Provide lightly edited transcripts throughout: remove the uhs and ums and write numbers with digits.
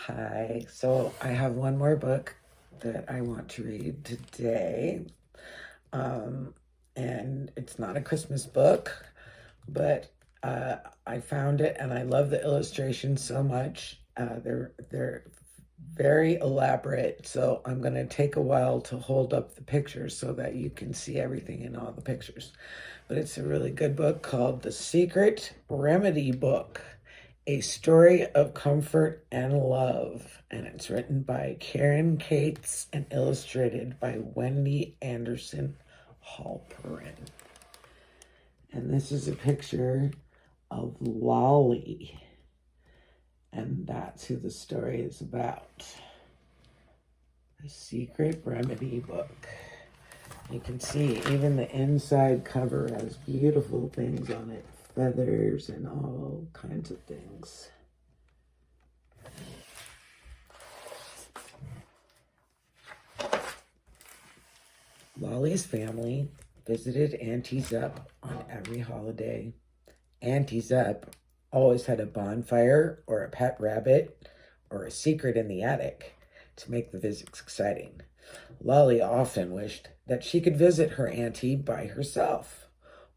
Hi. So I have one more book that I want to read today. Um, and it's not a Christmas book, but I found it and I love the illustrations so much. They're very elaborate, so I'm going to take a while to hold up the pictures so that you can see everything in all the pictures. But it's a really good book called The Secret Remedy Book, a story of comfort and love. And it's written by Karin Cates and illustrated by Wendy Anderson Halperin. And this is a picture of Lolly. And that's who the story is about. The Secret Remedy Book. You can see even the inside cover has beautiful things on it. Feathers and all kinds of things. Lolly's family visited Auntie Zepp on every holiday. Auntie Zepp always had a bonfire or a pet rabbit or a secret in the attic to make the visits exciting. Lolly often wished that she could visit her auntie by herself.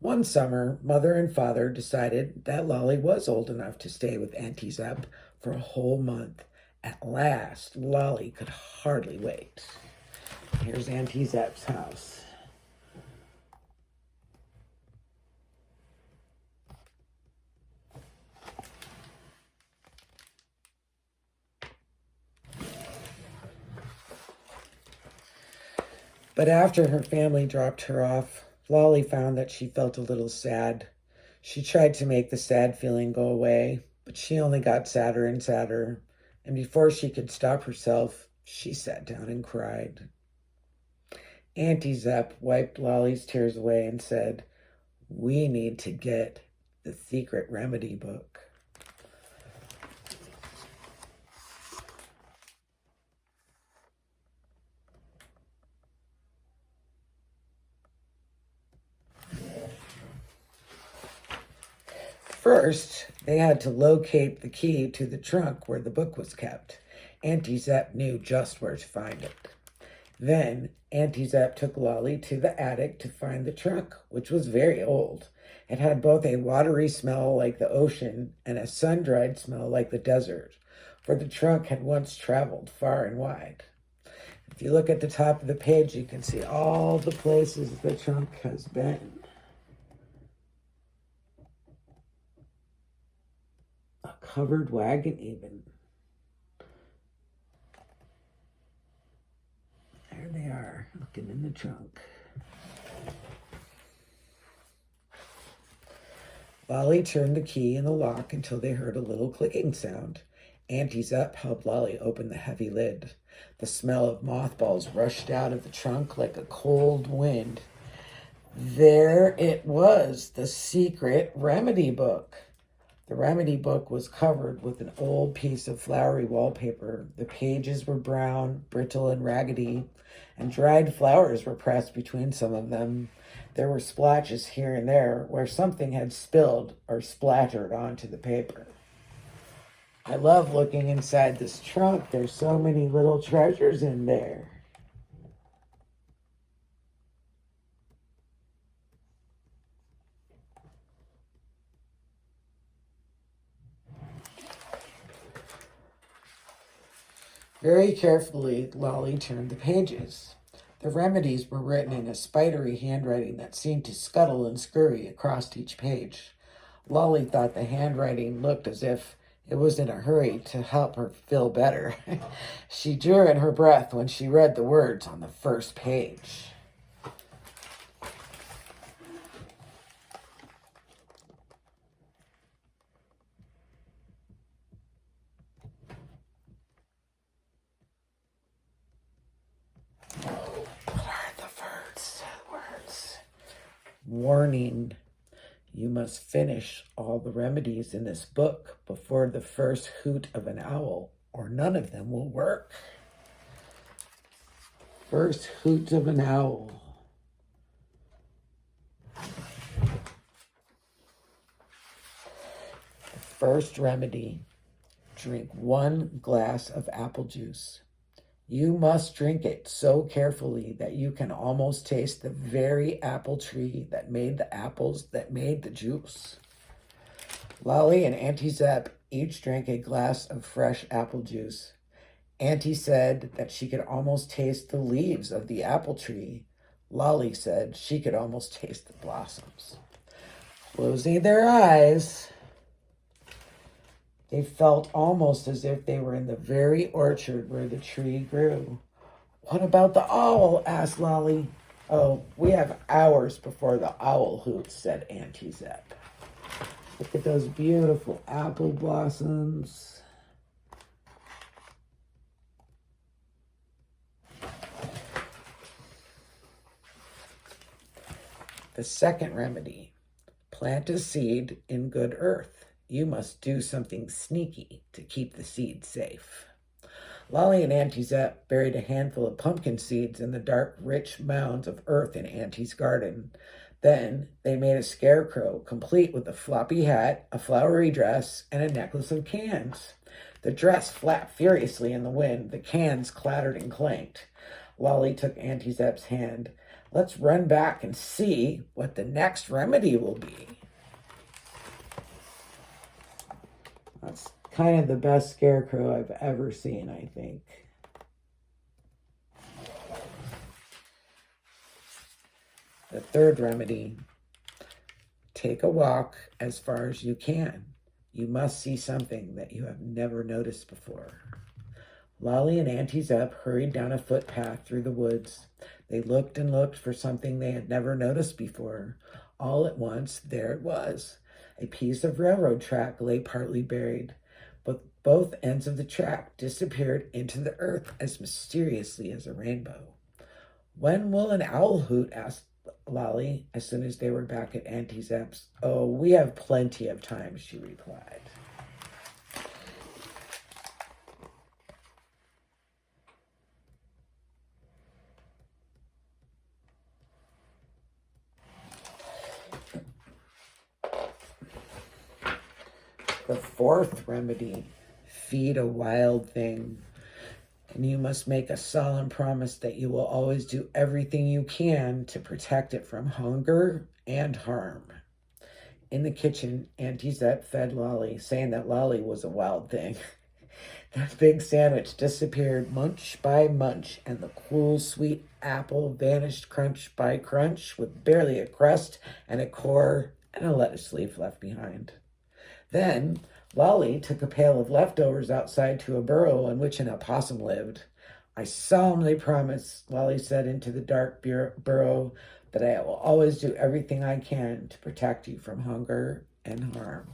One summer, Mother and Father decided that Lolly was old enough to stay with Auntie Zepp for a whole month. At last, Lolly could hardly wait. Here's Auntie Zepp's house. But after her family dropped her off, Lolly found that she felt a little sad. She tried to make the sad feeling go away, but she only got sadder and sadder. And before she could stop herself, she sat down and cried. Auntie Zepp wiped Lolly's tears away and said, "We need to get the secret remedy book." First, they had to locate the key to the trunk where the book was kept. Auntie Zepp knew just where to find it. Then Auntie Zepp took Lolly to the attic to find the trunk, which was very old. It had both a watery smell like the ocean and a sun-dried smell like the desert, for the trunk had once traveled far and wide. If you look at the top of the page, you can see all the places the trunk has been. A covered wagon even. There they are, looking in the trunk. Lolly turned the key in the lock until they heard a little clicking sound. Auntie Zepp helped Lolly open the heavy lid. The smell of mothballs rushed out of the trunk like a cold wind. There it was, the secret remedy book. The remedy book was covered with an old piece of flowery wallpaper. The pages were brown, brittle, and raggedy, and dried flowers were pressed between some of them. There were splotches here and there where something had spilled or splattered onto the paper. I love looking inside this trunk. There's so many little treasures in there. Very carefully, Lolly turned the pages. The remedies were written in a spidery handwriting that seemed to scuttle and scurry across each page. Lolly thought the handwriting looked as if it was in a hurry to help her feel better. She drew in her breath when she read the words on the first page. What are the words? Warning. You must finish all the remedies in this book before the first hoot of an owl, or none of them will work. First hoot of an owl. The first remedy. drink 1 glass of apple juice. You must drink it so carefully that you can almost taste the very apple tree that made the apples that made the juice. Lolly and Auntie Zep each drank a glass of fresh apple juice. Auntie said that she could almost taste the leaves of the apple tree. Lolly said she could almost taste the blossoms. Closing their eyes, they felt almost as if they were in the very orchard where the tree grew. What about the owl? Asked Lolly. Oh, we have hours before the owl hoots, said Auntie Zep. Look at those beautiful apple blossoms. The second remedy, plant a seed in good earth. You must do something sneaky to keep the seed safe. Lolly and Auntie Zep buried a handful of pumpkin seeds in the dark, rich mounds of earth in Auntie's garden. Then they made a scarecrow, complete with a floppy hat, a flowery dress, and a necklace of cans. The dress flapped furiously in the wind. The cans clattered and clanked. Lolly took Auntie Zep's hand. Let's run back and see what the next remedy will be. That's kind of the best scarecrow I've ever seen, I think. The third remedy, take a walk as far as you can. You must see something that you have never noticed before. Lolly and Auntie Zep hurried down a footpath through the woods. They looked and looked for something they had never noticed before. All at once, there it was. A piece of railroad track lay partly buried, but both ends of the track disappeared into the earth as mysteriously as a rainbow. When will an owl hoot? Asked Lolly as soon as they were back at Auntie Zep's. Oh, we have plenty of time, she replied. The fourth remedy, feed a wild thing. And you must make a solemn promise that you will always do everything you can to protect it from hunger and harm. In the kitchen, Auntie Zep fed Lolly, saying that Lolly was a wild thing. That big sandwich disappeared munch by munch, and the cool, sweet apple vanished crunch by crunch with barely a crust and a core and a lettuce leaf left behind. Then Lolly took a pail of leftovers outside to a burrow in which an opossum lived. I solemnly promise, Lolly said into the dark burrow, that I will always do everything I can to protect you from hunger and harm.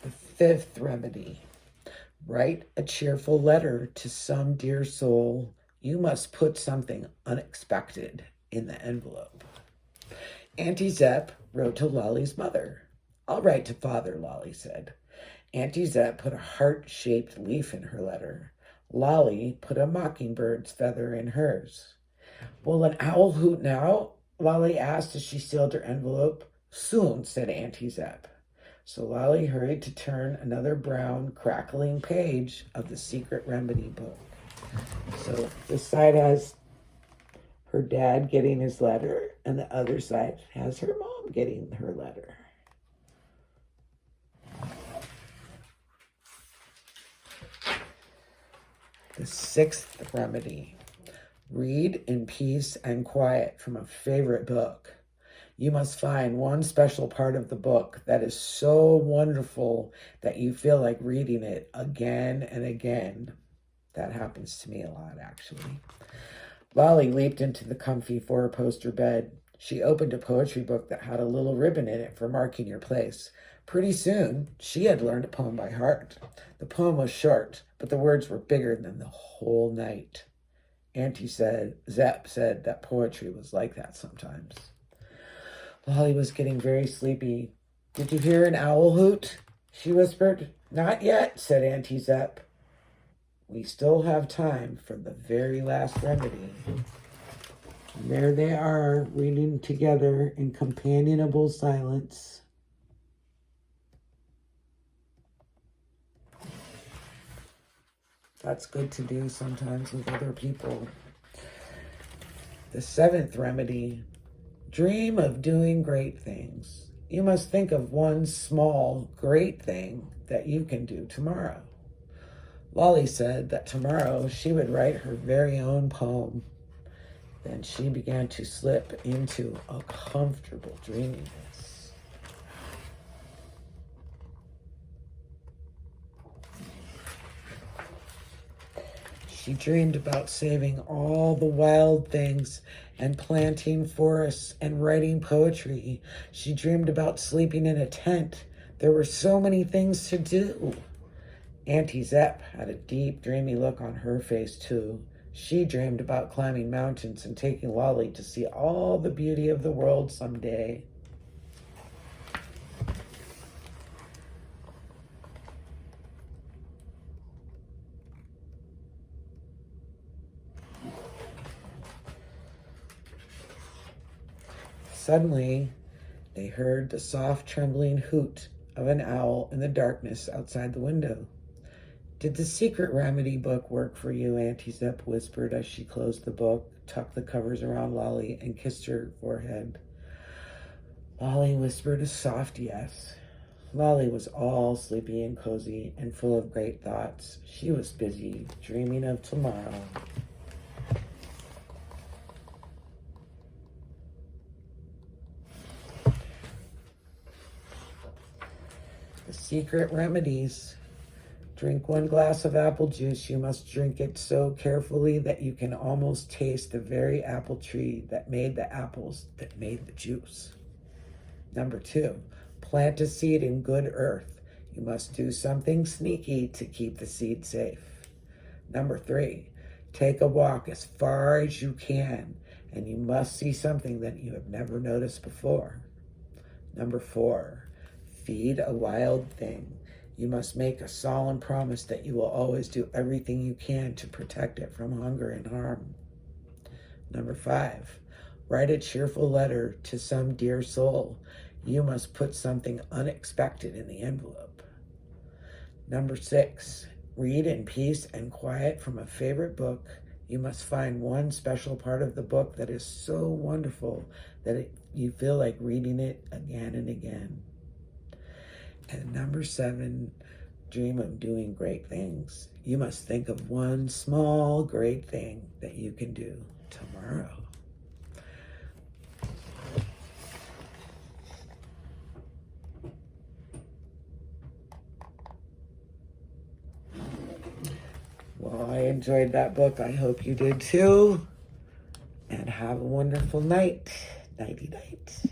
The fifth remedy, write a cheerful letter to some dear soul. You must put something unexpected in the envelope. Auntie Zep wrote to Lolly's mother. I'll write to Father, Lolly said. Auntie Zep put a heart-shaped leaf in her letter. Lolly put a mockingbird's feather in hers. Will an owl hoot now? Lolly asked as she sealed her envelope. Soon, said Auntie Zep. So Lolly hurried to turn another brown, crackling page of the secret remedy book. So this side has her dad getting his letter, and the other side has her mom getting her letter. The sixth remedy, read in peace and quiet from a favorite book. You must find one special part of the book that is so wonderful that you feel like reading it again and again. That happens to me a lot, actually. Lolly leaped into the comfy four-poster bed. She opened a poetry book that had a little ribbon in it for marking your place. Pretty soon, she had learned a poem by heart. The poem was short, but the words were bigger than the whole night. Auntie Zep said that poetry was like that sometimes. Lolly was getting very sleepy. Did you hear an owl hoot? She whispered. Not yet, said Auntie Zep. We still have time for the very last remedy. And there they are, reading together in companionable silence. That's good to do sometimes with other people. The seventh remedy. Dream of doing great things. You must think of one small, great thing that you can do tomorrow. Lolly said that tomorrow she would write her very own poem. Then she began to slip into a comfortable dreaminess. She dreamed about saving all the wild things and planting forests and writing poetry. She dreamed about sleeping in a tent. There were so many things to do. Auntie Zep had a deep, dreamy look on her face, too. She dreamed about climbing mountains and taking Lolly to see all the beauty of the world someday. Suddenly, they heard the soft, trembling hoot of an owl in the darkness outside the window. Did the secret remedy book work for you? Auntie Zep whispered as she closed the book, tucked the covers around Lolly, and kissed her forehead. Lolly whispered a soft yes. Lolly was all sleepy and cozy and full of great thoughts. She was busy dreaming of tomorrow. The secret remedies. Drink 1 glass of apple juice. You must drink it so carefully that you can almost taste the very apple tree that made the apples that made the juice. Number 2, plant a seed in good earth. You must do something sneaky to keep the seed safe. Number 3, take a walk as far as you can, and you must see something that you have never noticed before. Number 4, feed a wild thing. You must make a solemn promise that you will always do everything you can to protect it from hunger and harm. Number 5, write a cheerful letter to some dear soul. You must put something unexpected in the envelope. Number 6, read in peace and quiet from a favorite book. You must find one special part of the book that is so wonderful that you feel like reading it again and again. And number 7, dream of doing great things. You must think of one small great thing that you can do tomorrow. Well, I enjoyed that book. I hope you did too. And have a wonderful night. Nighty night.